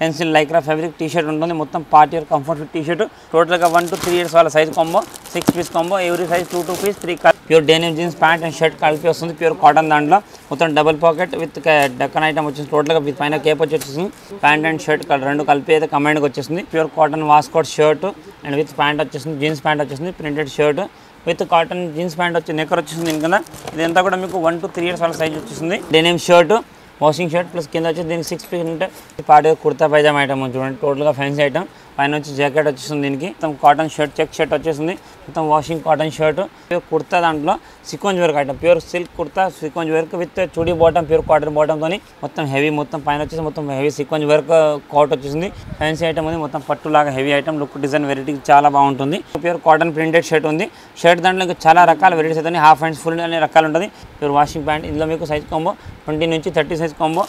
Tensile lycra fabric T shirt ఉంటుంది. మొత్తం party wear comfort fit T shirt. టోటల్గా 1 to 3 years వాళ్ళ size combo, 6 piece combo, every size 2 2 piece, 3 colour. Pure denim jeans pant and shirt కలిపి వస్తుంది. Pure cotton దాంట్లో మొత్తం double pocket with డక్కన్ item వచ్చేసి టోటల్గా విత్ పైన కేప్ వచ్చేస్తుంది. ప్యాంట్ అండ్ షర్ట్ రెండు కలిపి అయితే కమాండ్కి వచ్చేస్తుంది. Pure cotton waistcoat shirt and with pant వచ్చేస్తుంది. జీన్స్ ప్యాంట్ వచ్చేస్తుంది. Printed shirt with cotton jeans pant వచ్చి నెక్కర్ వచ్చేస్తుంది. ఇంకా ఇదంతా కూడా మీకు 1 to 3 ఇయర్స్ వాళ్ళ సైజ్ వచ్చేస్తుంది. Denim shirt, washing shirt plus కింద వచ్చి దీనికి 6 పీస్ ఉంటే పార్టీ కుర్తా పైజామా ఐటమ్ చూడండి. టోటల్గా ఫ్యాన్సీ ఐటమ్. పైన వచ్చి జాకెట్ వచ్చేస్తుంది. దీనికి మొత్తం కాటన్ షర్ట్, చెక్ షర్ట్ వచ్చేస్తుంది. మొత్తం washing cotton shirt. Pure kurta దాంట్లో sequence work item, pure silk kurta sequence work with chudi bottom, pure cotton bottom తోని మొత్తం హెవీ, మొత్తం పైన వచ్చేసి మొత్తం హెవీ సీక్వెన్స్ వర్క్ కోట్ వచ్చేసింది. ఫ్యాన్సీ ఐటమ్ ఉంది. మొత్తం పట్టులాగా heavy item. Look design variety చాలా బాగుంటుంది. ప్యూర్ కాటన్ ప్రింటెడ్ షర్ట్ ఉంది. షర్ట్ దాంట్లో ఇంకా చాలా రకాల వెరైటీస్ అయితే హాఫ్ హ్యాండ్స్, ఫుల్ అనే రకాలు ఉంటుంది. Pure washing pant. ఇందులో మీకు సైజ్ కాంబో 20 నుంచి 30 సైజ్ కాంబో.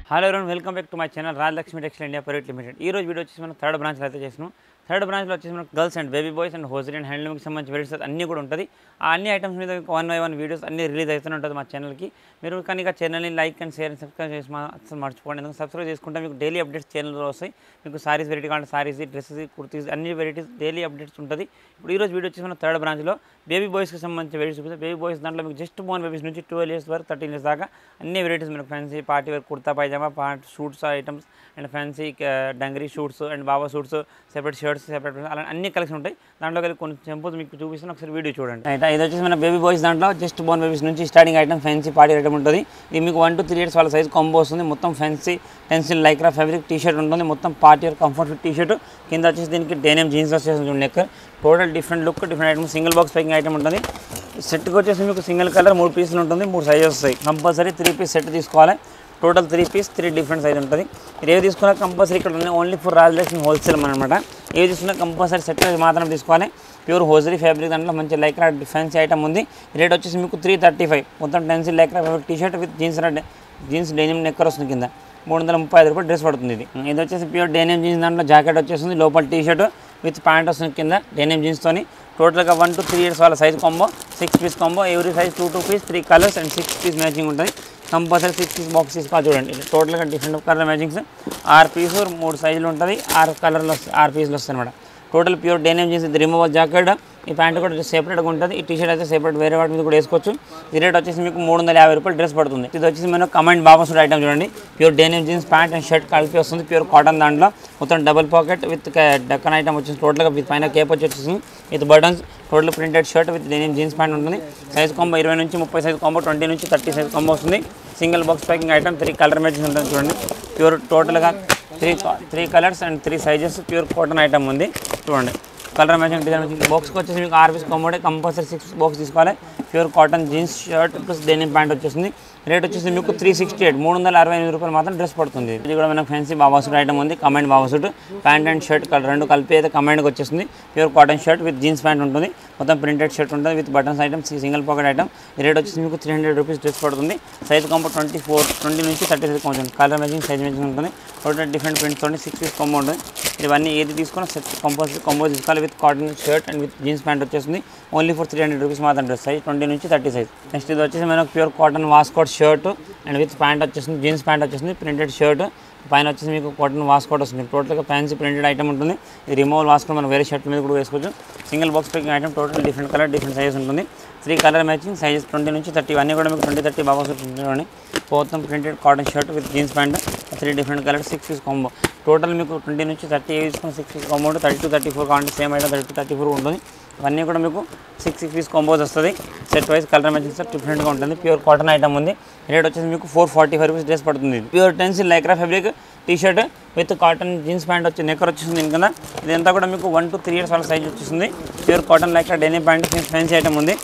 హలో ఎవరైనా welcome back to my channel Rajalakshmi textile India private limited. ఈ రోజు వీడియో వచ్చేసి మనం థర్డ్ బ్రాంచ్లో అయితే చేసినాం. థర్డ్ బ్రాంచ్లో వచ్చేసి మనకు girls and baby boys and hosiery and హ్యాండ్లూమ్కి సంబంధించి వెరైటీస్ అన్నీ కూడా ఉంటుంది. ఆ అన్ని ఐటమ్స్ మీద 1 by 1 వీడియోస్ అన్నీ రిలీజ్ అవుతూనే ఉంటుంది మా ఛానల్కి. మీరు కానీ ఛానల్ని like and share and subscribe చేసి అసలు మర్చిపోండి. ఎందుకంటే సబ్స్క్రైబ్ చేసుకుంటే మీకు డైలీ అప్డేట్స్ ఛానల్లో వస్తాయి. మీకు సారీస్ వెరైటీ కావాలి, సారీస్, డ్రెస్సెస్, కుర్తీస్ అన్ని వెరైటీస్ డైలీ అప్డేట్స్ ఉంటుంది. ఇప్పుడు ఈరోజు వీడియో వచ్చేసి మన థర్డ్ బ్రాంచ్లో బేబీ బాయ్స్కి సంబంధించి వెరైటీస్ చూపిస్తే బేబీ బాయ్స్ దాంట్లో మీకు జస్ట్ బోర్న్ బేబీస్ నుంచి 12 ఇయర్స్ వరకు 13 ఇయర్స్ దాకా అన్ని వెరైటీస్ మీకు fancy party wear kurta pyjama, suits items and fancy dungaree suits and baba suits, separate shirts, separate అలా అన్ని కలెక్షన్ ఉంటాయి. దాంట్లో కలిసి కొన్ని సింపుల్స్ మీకు చూపిస్తాను, ఒకసారి వీడియో చూడండి. ఇది వచ్చేసి మన బేబీ బాయ్స్ దాంట్లో జస్ట్ బోర్న్ బేబీస్ నుంచి starting item fancy party item ఉంటుంది. ఇది మీకు 1 to 3 ఇయర్స్ వాళ్ళ సైజ్ కాంబో వస్తుంది. మొత్తం fancy tencel lycra fabric T shirt ఉంటుంది. మొత్తం party wear comfort fit T shirt. కింద వచ్చేసి దీనికి డెనిమ్ జీన్స్ వచ్చేసి neck. Total different look, different item. Single box packing item ఉంటుంది. సెట్కి వచ్చేసి మీకు సింగిల్ కలర్ 3 పీసులు ఉంటుంది. 3 సైజెస్ వస్తాయి. కంపల్సరీ 3 పీస్ సెట్ తీసుకోవాలి. టోటల్ 3 పీస్ 3 డిఫరెంట్ సైజ్ ఉంటుంది. మీరు ఏవి తీసుకున్నా కంపల్సరీ ఇక్కడ ఉన్నాయి. ఓన్లీ ఫర్ రాజలక్ష్మి హోల్సేల్ అనమాట. ఏవి తీసుకున్నా కంపల్సరీ సెట్ మాత్రం తీసుకోవాలి. ప్యూర్ హోజరీ ఫ్యాబ్రిక్ దాంట్లో మంచి లైక్రా ఫ్యాన్సీ ఐటమ్ ఉంది. రేట్ వచ్చేసి మీకు 335. మొత్తం tencel lycra fabric T shirt with jeans denim nicker వస్తుంది. కింద 335 రూపాయలు డ్రెస్ పడుతుంది. ఇది వచ్చేసి ప్యూర్ డెనిమ్ జీన్స్ దాంట్లో జాకెట్ వచ్చేస్తుంది. లోపల టీ షర్ట్ విత్ ప్యాంట్ వస్తుంది. కింద డెనిమ్ జీన్స్తోని టోటల్గా 1 to 3 ఇయర్స్ వాళ్ళ size combo, 6 piece combo, every size 2 2 piece, 3 colours and 6 piece matching ఉంటుంది. కంపల్సరీ 6 పీస్ బాక్స్ తీసుకోవాలి. చూడండి టోటల్గా డిఫరెంట్ కలర్ మ్యాచింగ్స్ 6 పీసు 3 సైజులు ఉంటుంది. 6 కలర్లు వస్తాయి, 6 పీసులు వస్తాయి అనమాట. Total pure denim jeans. ఇది రిమూవల్ జాకెట్. ఈ ప్యాంట్ కూడా సెపరేట్గా ఉంటుంది. ఈ టీ షర్ట్ అయితే సెపరేట్ వేరే వాటి మీద కూడా వేసుకోవచ్చు. ఈ రేట్ వచ్చేసి మీకు 350 రూపాయలు డ్రెస్ పడుతుంది. ఇది వచ్చేసి మనకు కమాండ్ బాబా సూట్ ఐటమ్ చూడండి. Pure denim jeans pant and shirt కలిపి వస్తుంది. ప్యూర్ కాటన్ దాంట్లో మొత్తం డబుల్ పాకెట్ విత్ డక్కన్ ఐటమ్ వచ్చేసి టోటల్గా విత్ పైన కేప్ వచ్చేస్తుంది. With buttons. Total printed shirt with denim jeans pant ఉంటుంది. సైజ్ కాంబో 20 నుంచి 30 సైజ్ కాంబో, 20 నుంచి 30 సైజ్ కాంబో వస్తుంది. Single box packing item. 3 colour matching ఉంటుంది చూడండి. ప్యూర్ టోటల్గా 3 colours and 3 sizes pure cotton item ఉంది. చూడండి కలర్ మ్యాచింగ్, డిజైన్ మ్యాచింగ్. బాక్స్కి వచ్చేసి మీకు 6 పీస్ కాంబో కంపల్సరీ 6 బాక్స్ తీసుకోవాలి. Pure cotton jeans shirt plus denim pant వచ్చేసింది. రేట్ వచ్చేసి మీకు 368, 368 రూపాయలు మాత్రం డ్రెస్ పడుతుంది. ఇది కూడా మనకు ఫ్యాన్సీ బాబా సూట్ ఐటమ్ ఉంది. Command Baba suit pant and shirt రెండు కలిపి అయితే కమాండ్కి వచ్చేస్తుంది. Pure cotton shirt with jeans pant ఉంటుంది. మొత్తం ప్రింటెడ్ షర్ట్ ఉంటుంది with buttons item, single pocket item. Rate వచ్చేసి మీకు 300 రూపీస్ డ్రెస్ పడుతుంది. సైజ్ కాంబో 20 నుంచి 30 size combo. Colour matching, size matching ఉంటుంది. టోటల్ డిఫరెంట్ ప్రింట్స్ తోటి 6 పీస్ కాంబో ఉంటుంది. ఇవన్నీ ఏది తీసుకున్నా సెట్ కంపల్సరీ కాంబో తీసుకోవాలి. With cotton shirt and with jeans pant వచ్చేస్తుంది. ఓన్లీ ఫర్ 300 రూపీస్ మాత్రం డ్రెస్. సైజ్ 20 నుంచి 30 సైజ్. నెక్స్ట్ ఇది వచ్చేసి మనకు pure cotton waistcoat shirt and with pant వచ్చేసింది. జీన్స్ ప్యాంట్ వచ్చేసింది. ప్రింటెడ్ షర్ట్ పైన వచ్చేసి మీకు కాటన్ వాస్కోట్ వస్తుంది. టోటల్గా ఫ్యాన్సీ ప్రింటెడ్ ఐటమ్ ఉంటుంది. ఇది రిమూవల్ వాస్కోట్ మనం వేరే షర్ట్ మీద కూడా వేసుకోవచ్చు. Single box packing item. Total different colour, different sizes ఉంటుంది. 3 కలర్ మ్యాచింగ్. సైజెస్ 20 నుంచి 30. ఇవన్నీ కూడా మీకు 20, 30 బాక్స్ ఉంటుంది. మొత్తం printed cotton shirt with jeans pant 3 different colour, 6 piece combo. Total మీకు 20 నుంచి 30 తీసుకుని 6 పీస్ కాంబో ఉంటుంది. 30 to 34 కావాలి. సేమ్ ఐటమ్ 30 to 34 ఉంటుంది. ఇవన్నీ కూడా మీకు 6 పీస్ కాంబోస్ వస్తుంది. Set wise colour matching sir డిఫరెంట్గా ఉంటుంది. ప్యూర్ కాటన్ ఐటమ్ ఉంది. రేట్ వచ్చేసి మీకు 445 రూపీస్ డ్రెస్ పడుతుంది. Pure tensile lycra fabric T shirt with cotton jeans pant వచ్చి నెక్కర్ వచ్చేసింది. ఇంకా ఇదంతా కూడా మీకు 1 to 3 ఇయర్స్ వాళ్ళ సైజ్ వచ్చేసింది. Pure cotton lycra denim pant fancy item ఉంది.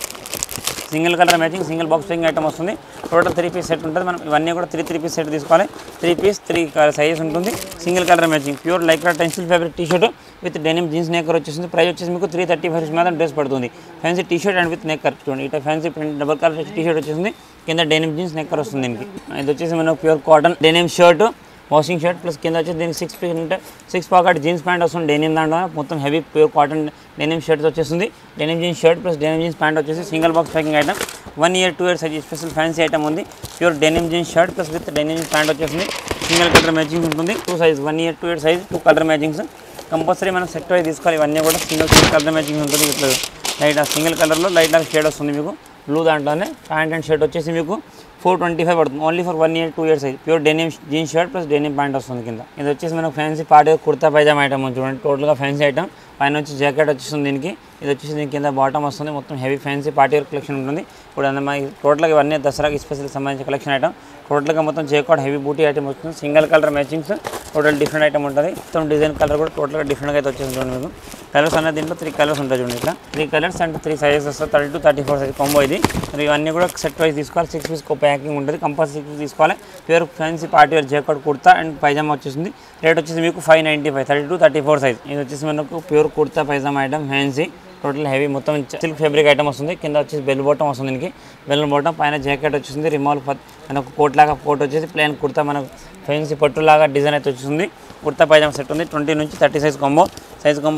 Single colour matching, single box packing item వస్తుంది. టోటల్ 3 పీస్ సెట్ ఉంటుంది. మనం ఇవన్నీ కూడా 3 పీస్ సెట్ తీసుకోవాలి. 3 పీస్ 3 సైజెస్ ఉంటుంది. Single colour matching. Pure lycra tencel fabric T shirt with denim jeans nicker వచ్చేసింది. Price వచ్చేసి మీకు 335 మాత్రం డ్రెస్ పడుతుంది. Fancy T shirt and with nicker చూడండి. ఇట్లా fancy print double colour T shirt వచ్చేసింది. కింద డెనిమ్ జీన్స్ నెక్కర్ వస్తుంది. దీనికి ఇది వచ్చేసి మనకు pure cotton denim shirt washing shirt plus కింద వచ్చేసి దీనికి 6 పీస్ అంటే 6 పాకెట్ జీన్స్ ప్యాంట్ వస్తుంది డెనిమ్ దాంట్లో మొత్తం heavy pure cotton denim shirts వచ్చేస్తుంది denim jeans shirt plus denim jeans pant వచ్చేసి single box packing item 1 year 2 years size special fancy item ఉంది pure denim jeans shirt plus with denim jeans pant వచ్చేసింది single colour matching ఉంటుంది 2 size 1 year 2 years size 2 colour matchings compulsory మనం set అయి తీసుకోవాలి ఇవన్నీ కూడా single colour matching ఉంటుంది ఇట్లా లైట్ సింగిల్ కలర్లో లైట్ డార్క్ షేడ్ వస్తుంది మీకు బ్లూ దాంట్లోనే ప్యాంట్ అండ్ షర్ట్ వచ్చేసి మీకు 425 పడుతుంది only for 1 year 2 years size pure denim jeans shirt plus denim pant వస్తుంది కింద ఇది వచ్చేసి మనకు fancy party kurta pyjama item చూడండి టోటల్గా ఫ్యాన్సీ ఐటమ్ పైన వచ్చి జాకెట్ వచ్చేస్తుంది దీనికి ఇది వచ్చేసి దీని కింద బాటమ్ వస్తుంది మొత్తం heavy fancy party wear collection ఉంటుంది ఇప్పుడు మనకి టోటల్గా ఇవన్నీ దసరాకి స్పెషల్ సంబంధించిన కలెక్షన్ ఐటమ్ టోటల్గా మొత్తం జాకెట్ హెవీ బూటీ ఐటమ్ వస్తుంది single colour matchings total different item ఉంటుంది మొత్తం డిజైన్ కలర్ కూడా టోటల్గా డిఫరెంట్గా అయితే వచ్చేసి చూడండి మీకు కలర్స్ అనేది దీంట్లో 3 కలర్స్ ఉంటాయి చూడండి ఇట్లా 3 కలర్స్ అండ్ 3 సైజెస్ వస్తాయి 32 34 సైజ్ కాంబో ఇది మరి ఇవన్నీ కూడా సెట్ వైజ్ తీసుకోవాలి 6 పీస్ ప్యాకింగ్ ఉంటుంది కంపల్సరీ 6 పీస్ తీసుకోవాలి pure fancy party wear jacket kurta and pyjama వచ్చేసింది రేట్ వచ్చేసి మీకు 595 32 34 సైజ్ ఇది వచ్చేసి మనకు pure kurta pyjama item fancy total heavy మొత్తం సిల్క్ ఫ్యాబ్రిక్ ఐటమ్ వస్తుంది కింద వచ్చేసి బెల్ బాటమ్ వస్తుంది దీనికి బెల్ బాటమ్ పైన జాకెట్ వచ్చేసింది రిమాల్ మనకు కోట్ లాగా కోట్ వచ్చేసి ప్లేన్ కుర్తా మనకు ఫ్యాన్సీ పట్టులాగా డిజైన్ అయితే వచ్చేసింది కుర్తా పైజామా సెట్ ఉంది 20 నుంచి 30 సైజ్ కాంబో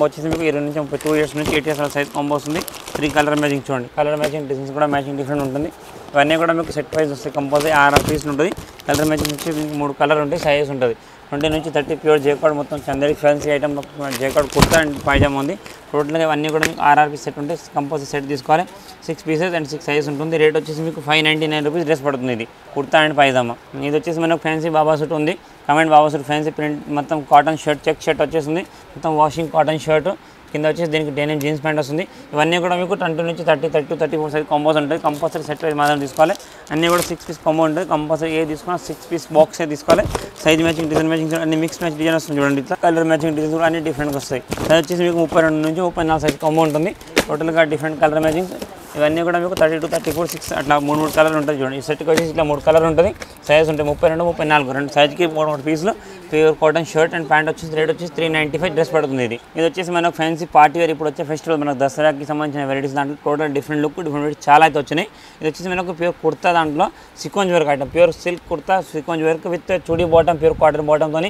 వచ్చేసి మీకు 20 నుంచి 2 years నుంచి 8 years సైజ్ కాంబో వస్తుంది 3 కలర్ మ్యాచింగ్ చూడండి కలర్ మ్యాచింగ్ డిజైన్స్ కూడా మ్యాచింగ్ డిఫరెంట్ ఉంటుంది ఇవన్నీ కూడా మీకు సెట్ వైజ్ వస్తాయి కంపల్సరీ 6 పీస్ ఉంటుంది కలర్ మ్యాచింగ్ వచ్చి 3 కలర్ ఉంటాయి సైజెస్ ఉంటుంది 20 నుంచి 30 ప్యూర్ జాకెట్ మొత్తం Chanderi fancy item jacket kurta and pyjama ఉంది టోటల్గా ఇవన్నీ కూడా మీకు 6 పీస్ సెట్ ఉంటాయి కంపల్సరీ సెట్ తీసుకోవాలి 6 పీసెస్ అండ్ 6 సైజెస్ ఉంటుంది రేట్ వచ్చేసి మీకు 599 రూపీస్ డ్రెస్ పడుతుంది ఇది కుర్తా అండ్ పైజామా ఇది వచ్చేసి మనకు ఫ్యాన్సీ బాబా సూట్ ఉంది comment baba suit fancy print మొత్తం కాటన్ షర్ట్ చెక్ షర్ట్ వచ్చేసింది మొత్తం వాషింగ్ కాటన్ షర్ట్ కింద వచ్చేసి దీనికి డెనిమ్ జీన్స్ ప్యాంట్ వస్తుంది ఇవన్నీ కూడా మీకు 20 నుంచి 30 32 34 సైజ్ కాంబోస్ ఉంటుంది కంపల్సరీ సెట్ వైజ్ మాత్రం తీసుకోవాలి అన్నీ కూడా 6 పీస్ కాంబో ఉంటుంది కంపల్సరీ ఏ తీసుకున్నా 6 పీస్ బాక్స్ తీసుకోవాలి సైజ్ మ్యాచింగ్ డిజైన్ మ్యాచింగ్ అన్ని మిక్స్ మ్యాచ్ డిజైన్ వస్తుంది చూడండి ఇట్లా కలర్ మ్యాచింగ్ డిజైన్స్ కూడా అన్ని డిఫరెంట్గా వస్తాయి అది వచ్చేసి మీకు 32 నుంచి 34 సైజ్ కాంబో ఉంటుంది టోటల్గా డిఫరెంట్ కలర్ మ్యాచింగ్స్ ఇవన్నీ కూడా మీకు 32 34 6 అట్లా 3 కలర్ ఉంటుంది చూడండి ఈ సెట్కి వచ్చేసి ఇట్లా 3 కలర్ ఉంటుంది సైజ్ ఉంటాయి 32 34 రెండు సైజ్కి 3 పీసులు pure cotton shirt and pant వచ్చేసి రేట్ వచ్చేసి 395 డ్రెస్ పడుతుంది ఇది వచ్చేసి మనకు ఫ్యాన్సీ పార్టీ వేర్ ఇప్పుడు వచ్చే ఫెస్టివల్ మనకు దసరాకి సంబంధించిన వెరైటీస్ దాంట్లో టోటల్ డిఫరెంట్ లుక్ డిఫరెంట్ చాలా అయితే వచ్చినాయి ఇది వచ్చేసి మనకు ప్యూర్ కుర్తా దాంట్లో sequence work item pure silk kurta sequence work with chudi bottom pure cotton బాటమ్తో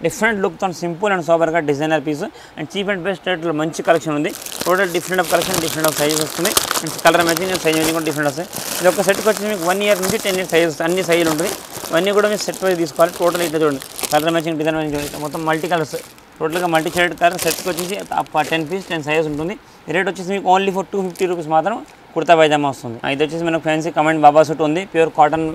డిఫరెంట్ లుక్తో సింపుల్ అండ్ సోబర్గా designer piece and cheap and best రేట్లో మంచి కలెక్షన్ ఉంది total different of collection different of sizes వస్తుంది and colour matching size matching కూడా different వస్తాయి ఇది ఒక సెట్కి వచ్చి మీకు 1 year నుంచి 10 years సైజెస్ అన్ని సైజులు ఉంటుంది ఇవన్నీ కూడా మీరు సెట్ వైజ్ తీసుకోవాలి టోటల్ ఇట్లా చూడండి కలర్ మ్యాచింగ్ డిజైన్ మ్యాచింగ్ మొత్తం మల్టీ కలర్స్ టోటల్గా మల్టీ షేడ్ కలర్ సెట్కి వచ్చేసి 10 పీస్ 10 సైజెస్ ఉంటుంది రేట్ వచ్చేసి మీకు ఓన్లీ ఫర్ 250 రూపీస్ మాత్రం కుర్తా పైజామా వస్తుంది ఇది వచ్చేసి మనకు ఫ్యాన్సీ కమెంట్ బాబా సూట్ ఉంది pure cotton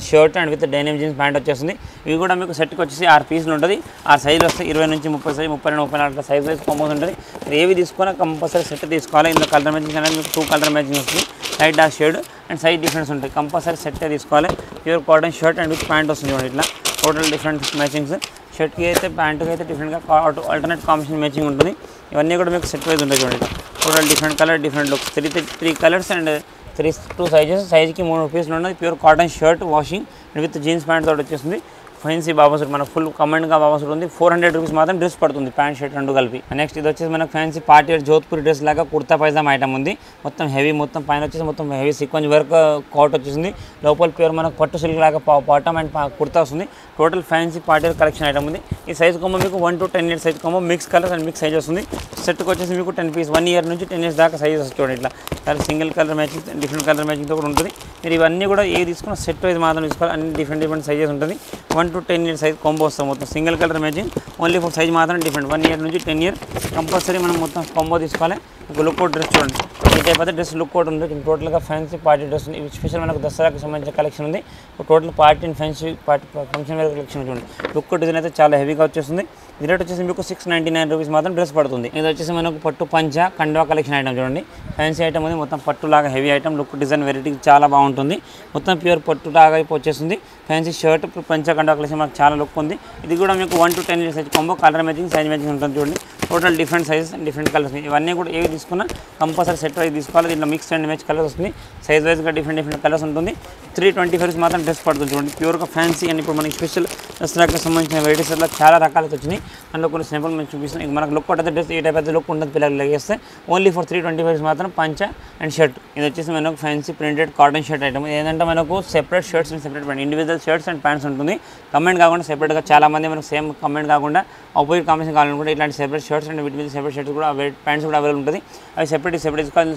shirt and with denim jeans pant వచ్చేస్తుంది ఇవి కూడా మీకు సెట్కి వచ్చేసి 6 పీసులు ఉంటుంది 6 సైజులు వస్తాయి 20 నుంచి 30 సైజ్ 32 34 సైజ్ వైజ్ కాంబోస్ ఉంటుంది మీరు ఏవి తీసుకున్నా కంపల్సరీ సెట్ తీసుకోవాలి ఇందులో కలర్ మ్యాచింగ్ అనేది మీకు 2 కలర్ మ్యాచింగ్ వస్తుంది light dark shade and size difference ఉంటాయి కంపల్సరీ సెట్ తీసుకోవాలి pure cotton shirt and with pant వస్తుంది చూడండి ఇట్లా టోటల్ డిఫరెంట్ మ్యాచింగ్స్ షర్ట్కి అయితే ప్యాంట్కి అయితే డిఫరెంట్గా ఆల్టర్నేట్ కాంబినేషన్ మ్యాచింగ్ ఉంటుంది ఇవన్నీ కూడా మీకు సెట్ వైజ్ ఉంటాయి చూడండి total different colour different looks 3 colours and 2 sizes సైజ్కి 3 పీసులు ఉన్నది pure cotton shirt washing and with jeans pant తోటి వచ్చేస్తుంది ఫ్యాన్సీ బాబా సూట్ మనకు ఫుల్ కమెంట్గా బాబా సూట్ ఉంది 400 రూపీస్ మాత్రం డ్రెస్ పడుతుంది ప్యాంట్ షర్ట్ రెండు కలిపి నెక్స్ట్ ఇది వచ్చేసి మనకు fancy party wear Jodhpur dress లాగా కుర్తా పైజామా ఐటమ్ ఉంది మొత్తం హెవీ మొత్తం పైన వచ్చేసి మొత్తం హెవీ సీక్వెన్స్ వర్క్ కోట్ వచ్చేసింది లోపల ప్యూర్ మనకు పట్టు సిల్క్ లాగా బాటమ్ అండ్ కుర్తా వస్తుంది total fancy party wear collection item ఉంది ఈ సైజ్ కొమ్మ మీకు 1 to 10 years సైజ్ కొమ్మ mix colours and mix size వస్తుంది సెట్కి వచ్చేసి మీకు 10 పీస్ 1 year నుంచి 10 years దాకా సైజ్ వస్తుంది చూడండి ఇట్లా single colour matching different colour మ్యాచింగ్తో కూడా ఉంటుంది మీరు ఇవన్నీ కూడా ఏ తీసుకున్న సెట్ వైజ్ మాత్రం తీసుకోవాలి అన్ని డిఫరెంట్ సైజెస్ ఉంటుంది 1 to 10 years సైజ్ కాంబో వస్తాం మొత్తం single colour matching only for size మాత్రం డిఫరెంట్ 1 year నుంచి 10 years కంపల్సరీ మనం మొత్తం కాంబో తీసుకోవాలి ఒక లుక్ అవుట్ డ్రెస్ చూడండి ఈ టైప్ అయితే డ్రెస్ లుక్ అవుట్ ఉంది టోటల్గా ఫ్యాన్సీ పార్టీ డ్రెస్ ఉంది స్పెషల్ మనకు దసరాకి సంబంధించిన కలెక్షన్ ఉంది total party and fancy party function wear collection చూడండి లుక్ డిజైన్ అయితే చాలా హెవీగా వచ్చేస్తుంది ఇది రేట్ వచ్చేసి మీకు 699 రూపీస్ మాత్రం డ్రెస్ పడుతుంది ఇది వచ్చేసి మనకు పట్టు పంచ కండువా కలెక్షన్ ఐటమ్ చూడండి ఫ్యాన్సీ ఐటమ్ ఉంది మొత్తం పట్టులాగా heavy item look design variety చాలా బాగుంటుంది మొత్తం ప్యూర్ పట్టులాగా వచ్చేస్తుంది ఫ్యాన్సీ షర్ట్ పంచ కండువా కలెక్షన్ మనకు చాలా లుక్ ఉంది ఇది కూడా మీకు 1 to 10 years size combo colour matching size matching ఉంటుంది చూడండి total different sizes and different colours. ఇవన్నీ కూడా ఏవి తీసుకున్నా కంపల్సరీ సెట్ వైజ్ తీసుకోవాలి. దీంట్లో మిక్స్ అండ్ మ్యాచ్ కలర్స్ వస్తుంది. సైజ్ వైజ్గా డిఫరెంట్ కలర్స్ ఉంటుంది. 325 మాత్రం డ్రెస్ పడుతుంది. చూడండి ప్యూర్గా ఫ్యాన్సీ అండ్ ఇప్పుడు మనకి స్పెషల్ దసరాకి సంబంధించిన వెరైటీస్ అట్లా చాలా రకాలు వచ్చినాయి. అందులో కొన్ని సింపుల్ మేము చూపిస్తున్నాం. మనకు లుక్ పట్టదు డ్రెస్ ఏ టైప్ అయితే లుక్ ఉంటుంది పిల్లలు లెగేస్తే. ఓన్లీ ఫర్ 325 మాత్రం పంచ అండ్ షర్ట్. ఇది వచ్చేసి మనకు fancy printed cotton shirt item. ఏంటంటే మనకు separate shirts and separate pant, individual shirts and pants ఉంటుంది. కమెంట్ కాకుండా సెపరేట్గా చాలామంది మనకు సేమ్ కమెంట్ కాకుండా ఆపోజిట్ కాంబినేషన్ కావాలనుకుంటే ఇట్లాంటి సెపరేట్ షర్ట్స్ అండ్ వీటి మీద సెపరేట్ షర్ట్స్ కూడా ప్యాంట్స్ కూడా అవైలబుల్ ఉంటుంది. అవి సెపరేట్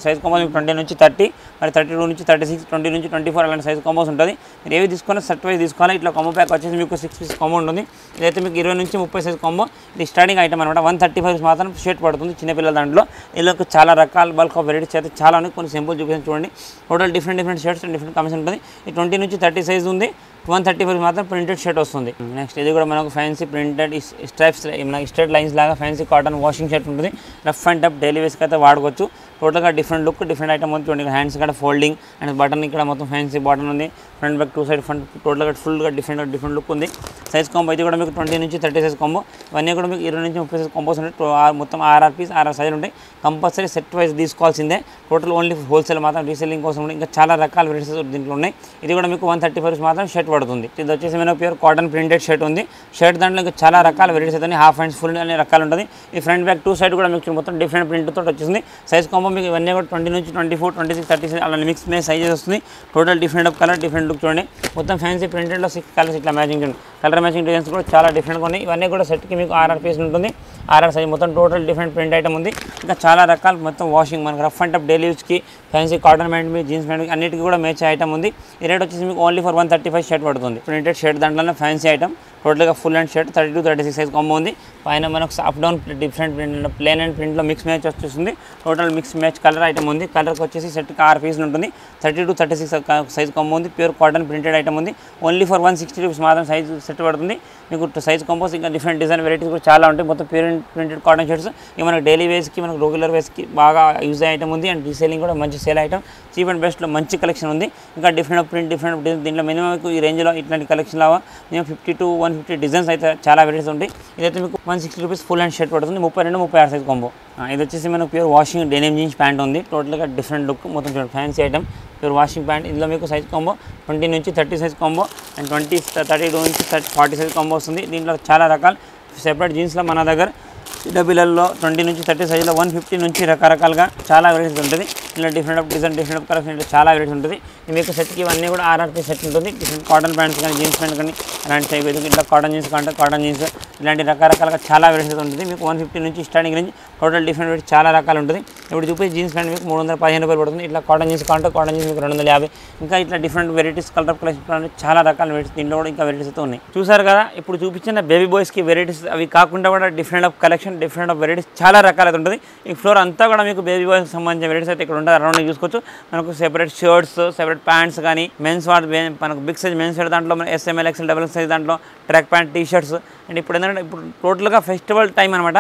సైజ్ కాంబోస్ 20 నుంచి 30, మరి 32 నుంచి 36, 20 నుంచి 24 అలాంటి సైజ్ కాంబోస్ ఉంటుంది. మీరు ఏవి తీసుకున్నా సెట్ వైజ్ తీసుకోవాలి. ఇట్లా కాంబో ప్యాక్ వచ్చేసి మీకు 6 పీస్ కాంబో ఉంటుంది. ఇదైతే మీకు 20 నుంచి 30 సైజ్ కాంబో. ఇది స్టార్టింగ్ ఐటమ్ అనమాట. 135 మాత్రం షర్ట్ పడుతుంది చిన్నపిల్లల దాంట్లో. ఇలా చాలా రకాల బల్క్ ఆఫ్ వెరైటీస్ అయితే చాలా ఉన్నాయి. కొన్ని సింపుల్ చూపించాను చూడండి. Total different shirts and different combination ఉంటుంది. ఈ 20 నుంచి 30 సైజ్ ఉంది. 135 మాత్రం ప్రింటెడ్ షర్ట్ వస్తుంది. నెక్స్ట్ ఇది కూడా మనకు ఫ్యాన్సీ ప్రింటెడ్ స్ట్రైప్స్ మనకి స్ట్రైట్ లైన్స్ లాగా ఫ్యాన్సీ కాటన్ వాషింగ్ షర్ట్ ఉంటుంది. రఫ్ అండ్ టఫ్ డైలీ వేస్కి అయితే వాడుకోవచ్చు. టోటల్గా డిఫరెంట్ లుక్ డిఫరెంట్ ఐటమ్ ఉంది. చూడండి హ్యాండ్స్ ఇక్కడ ఫోల్డింగ్ అండ్ బటన్ ఇక్కడ మొత్తం ఫ్యాన్సీ బటన్ ఉంది. ఫ్రంట్ బ్యాక్ 2 సైడ్ ఫ్రంట్ టోటల్గా ఫుల్గా డిఫరెంట్ లుక్ ఉంది. సైజ్ కాంబో అయితే కూడా మీకు 20 నుంచి 30 సైజ్ కాంబో. ఇవన్నీ కూడా మీకు 20 నుంచి 30 సైజ్ కాంబోస్ ఉంటాయి. మొత్తం 6 పీస్ 6 సైజులు ఉంటాయి. కంపల్సరీ సెట్ వైజ్ తీసుకోవాల్సిందే. టోటల్ ఓన్లీ హోల్సేల్ మాత్రం రీసెల్లింగ్ కోసం ఉంటాయి. ఇంకా చాలా రకాల వెరైటీస్ దీంట్లో ఉన్నాయి. ఇది కూడా మీకు 135 మాత్రం షర్ట్ పడుతుంది. ఇది వచ్చేసి మనకు ప్యూర్ కాటన్ ప్రింటెడ్ షర్ట్ ఉంది. షర్ట్ దాంట్లో ఇంకా చాలా రకాల వెరైటీస్ అయితే హాఫ్ హ్యాండ్స్ ఫుల్ అనే రకాలు ఉంటుంది. ఈ ఫ్రంట్ బ్యాక్ 2 సైడ్ కూడా మీకు మొత్తం డిఫరెంట్ ప్రింట్ తోటి వచ్చేసింది. సైజ్ కాంబో మీకు ఇవన్నీ కూడా 20 నుంచి 24, 26, 36 అలా మిక్స్ మే సైజెస్ వస్తుంది. Total different of colour different look చూడండి. మొత్తం ఫ్యాన్సీ ప్రింటెడ్లో 6 కలర్స్ ఇట్లా మ్యాచింగ్ చూడండి. కలర్ మ్యాచింగ్ డిజైన్స్ కూడా చాలా డిఫరెంట్గా ఉన్నాయి. ఇవన్నీ కూడా సెట్కి మీకు 6 పీస్ ఉంటుంది. 6 సైజ్ మొత్తం టోటల్ డిఫరెంట్ ప్రింట్ ఐటమ్ ఉంది. ఇంకా చాలా రకాలు మొత్తం వాషింగ్ మనకు రఫ్ అండ్ టఫ్ డైలీ యూస్కి ఫ్యాన్సీ కాటన్ ప్యాంట్ మీ జీన్స్ ప్యాంట్ అన్నిటికీ కూడా మ్యాచ్ ఐటమ్ ఉంది. ఈ రేట్ వచ్చేసి మీకు ఓన్లీ ఫర్ 135 షర్ట్ పడుతుంది. ప్రింటెడ్ షర్ట్ దాంట్లో ఫ్యాన్సీ ఐటమ్ టోటల్గా full and shirt 32, 36 size combo ఉంది. పైన మనకు up down different print plain and ప్రింట్లో మిక్స్ మ్యాచ్ వచ్చేస్తుంది. Total mix match colour item ఉంది. కలర్కి వచ్చేసి సెట్కి 6 పీస్ ఉంటుంది. 32, 36 సైజ్ కాంబో ఉంది. ప్యూర్ కాటన్ ప్రింటెడ్ ఐటమ్ ఉంది. ఓన్లీ ఫర్ 160 రూపీస్ మాత్రం సైజ్ సెట్ పడుతుంది. మీకు సైజ్ కాంబోస్ ఇంకా డిఫరెంట్ డిజైన్ వెరైటీస్ కూడా చాలా ఉంటాయి. మొత్తం ప్యూర్ ప్రింటెడ్ కాటన్ షర్ట్స్ ఇక మనకు డైలీ వేస్కి మనకు రెగ్యులర్ వేస్కి బాగా యూజ్ అయ్యే ఐటమ్ ఉంది. అండ్ రీసేలింగ్ కూడా మంచి సేల్ ఐటమ్. చీప్ అండ్ బెస్ట్లో మంచి కలెక్షన్ ఉంది. ఇంకా డిఫరెంట్ ప్రింట్ డిఫరెంట్ డిజైన్ దీంట్లో మినిమం మీకు ఈ రేంజ్లో ఇట్లాంటి కలెక్షన్ లాగా మినిమం 50 to 150 డిజైన్స్ అయితే చాలా వెరైటీస్ ఉంటాయి. ఇదైతే మీకు 160 రూపీస్ ఫుల్ అండ్ షర్ట్ పడుతుంది. 32, 36 సైజ్ కాంబో. ఇది వచ్చేసి మనకు pure washing denim jeans pant ఉంది. టోటల్గా డిఫరెంట్ లుక్ మొత్తం చూడండి fancy item pure washing pant. ఇందులో మీకు సైజ్ కాంబో 20 నుంచి 30 సైజ్ కాంబో అండ్ 32 నుంచి 40 సైజ్ కాంబో వస్తుంది. దీంట్లో చాలా రకాల సెపరేట్ జీన్స్లో మన దగ్గర చిన్నపిల్లల్లో 20 నుంచి 30 సైజులో 150 నుంచి రకరకాలుగా చాలా వెరైటీస్ ఉంటుంది. ఇలా different of design different of colours ఇట్లా చాలా వెరైటీస్ ఉంటుంది. మీకు సెట్కి ఇవన్నీ కూడా 6 పీస్ సెట్ ఉంటుంది. డిఫరెంట్ కాటన్ ప్యాంట్స్ కానీ జీన్స్ ప్యాంట్ కానీ అలాంటి సైజ్ ఇట్లా కాటన్ జీన్స్ కంటే కాటన్ జీన్స్ ఇలాంటి రకరకాలుగా చాలా వెరైటీస్ ఉంటుంది. మీకు 150 నుంచి starting range total different variety చాలా రకాలు ఉంటుంది. ఇప్పుడు చూపి జీన్స్ ప్యాంట్ మీకు 315 రూపాయలు పడుతుంది. ఇట్లా కాటన్ జీన్స్ కంటే కాటన్ జీన్స్ మీకు 250. ఇంకా ఇట్లా డిఫరెంట్ వెరైటీస్ కలర్ కలెక్షన్ చాలా రకాల వెరైటీస్ దీంట్లో కూడా ఇంకా వెరైటీస్ అయితే ఉన్నాయి. చూసారు కదా ఇప్పుడు చూపించిన బేబీ బాయ్స్కి వెరైటీస్ అవి కాకుండా కూడా different of collection different of varieties చాలా రకాలు అయితే ఉంటుంది. ఈ ఫ్లోర్ అంతా కూడా మీకు బేబీ బాయ్స్కి సంబంధించిన వెరైటీస్ అయితే ఇక్కడ ఉంటుంది. అరౌండ్ చూసుకోవచ్చు. మనకు సెపరేట్ షర్ట్స్ సెపరేట్ ప్యాంట్స్ కానీ మెన్స్ వాడు మనకు బిగ్ సైజ్ మెన్స్ షర్ట్ దాంట్లో SML, XL, డబుల్ సైజ్ దాంట్లో track pant T shirts and ఇప్పుడు ఏంటంటే ఇప్పుడు టోటల్గా ఫెస్టివల్ టైం అనమాట.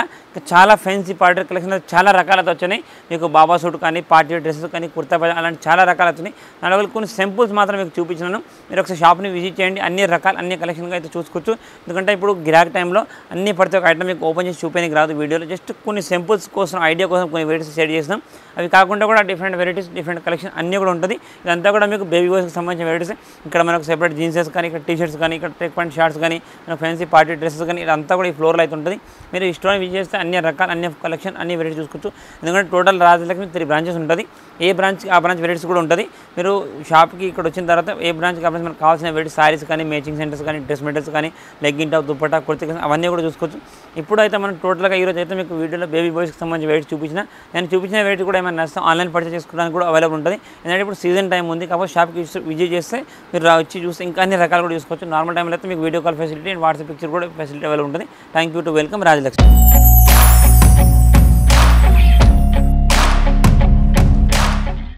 చాలా ఫ్యాన్సీ పార్టీ కలెక్షన్ చాలా రకాలతో వచ్చినాయి. మీకు బాబా సూట్ కానీ పార్టీ డ్రెస్సెస్ కానీ కుర్తా పైజామా అలాంటి చాలా రకాలు వచ్చినాయి. దానివల్ల కొన్ని సింపుల్స్ మాత్రం మీకు చూపించినాను. మీరు ఒకసారి షాప్ని విజిట్ చేయండి. అన్ని కలెక్షన్గా అయితే చూసుకోవచ్చు. ఎందుకంటే ఇప్పుడు గిరాక్ టైంలో అన్ని ప్రతి ఒక్క ఐటమ్ మీకు ఓపెన్ చేసి చూపేనికి రాదు వీడియోలో. జస్ట్ కొన్ని సింపుల్స్ కోసం ఐడియా కోసం కొన్ని వెరైటీస్ షేర్ చేస్తాం. అవి కాకుండా కూడా డిఫరెంట్ వెరైటీస్ డిఫరెంట్ కలెక్షన్ అన్నీ కూడా ఉంటుంది. ఇదంతా కూడా మీకు బేబీ బాయ్స్కి సంబంధించిన వెరైటీస్. ఇక్కడ మనకు సెపరేట్ జీన్సెస్ కానీ ఇక్కడ టీ షర్ట్స్ కానీ ఇక్కడ ట్రెక్ ప్యాంట్ షార్ట్స్ కానీ మనకు ఫ్యాన్సీ పార్టీ డ్రెస్సెస్ కానీ ఇదంతా కూడా ఈ ఫ్లోర్లో అయితే ఉంటుంది. మీరు ఈ స్టోర్ విజిట్ చేస్తే అన్ని రకాల అన్ని కలెక్షన్ అన్ని వెరైటీస్ చూసుకోవచ్చు. ఎందుకంటే టోటల్ రాజలక్ష్మి 3 బ్రాంచెస్ ఉంటుంది. ఏ బ్రాంచ్కి ఆ బ్రాంచ్ వెరైటీస్ కూడా ఉంటుంది. మీరు షాప్కి ఇక్కడ వచ్చిన తర్వాత ఏ బ్రాంచ్కి ఆ బ్రాంచ్ మనకు కావాల్సిన వెరైటీస్ సారీస్ కానీ మేచింగ్ సెంటర్స్ కానీ డ్రెస్ మెటీరియల్స్ కానీ లెగ్గిన్ టాప్ దుపట్టా కుర్తీ అవన్నీ కూడా చూసుకోవచ్చు. ఇప్పుడైతే మనం టోటల్గా ఈరోజు అయితే మీకు వీడియోలో బేబీ బాయ్స్కి సంబంధించిన వెరైటీస్ చూపించిన నేను చూపించిన వెరైటీ కూడా ఏమైనా నష్టం ఆన్లైన్ పర్చేస్ చేసుకోవడానికి కూడా అవైలబుల్ ఉంటుంది. ఎందుకంటే ఇప్పుడు సీజన్ టైం ఉంది కాబట్టి షాప్కి విజిట్ చేస్తే మీరు వచ్చి చూస్తే ఇంకా అన్ని రకాలు కూడా చూసుకోవచ్చు. నార్మల్ టైంలో అయితే మీకు video call facility and WhatsApp picture కూడా ఫెసిలిటీ అవైలబుల్ ఉంటుంది. Thank you to welcome Rajalakshmi.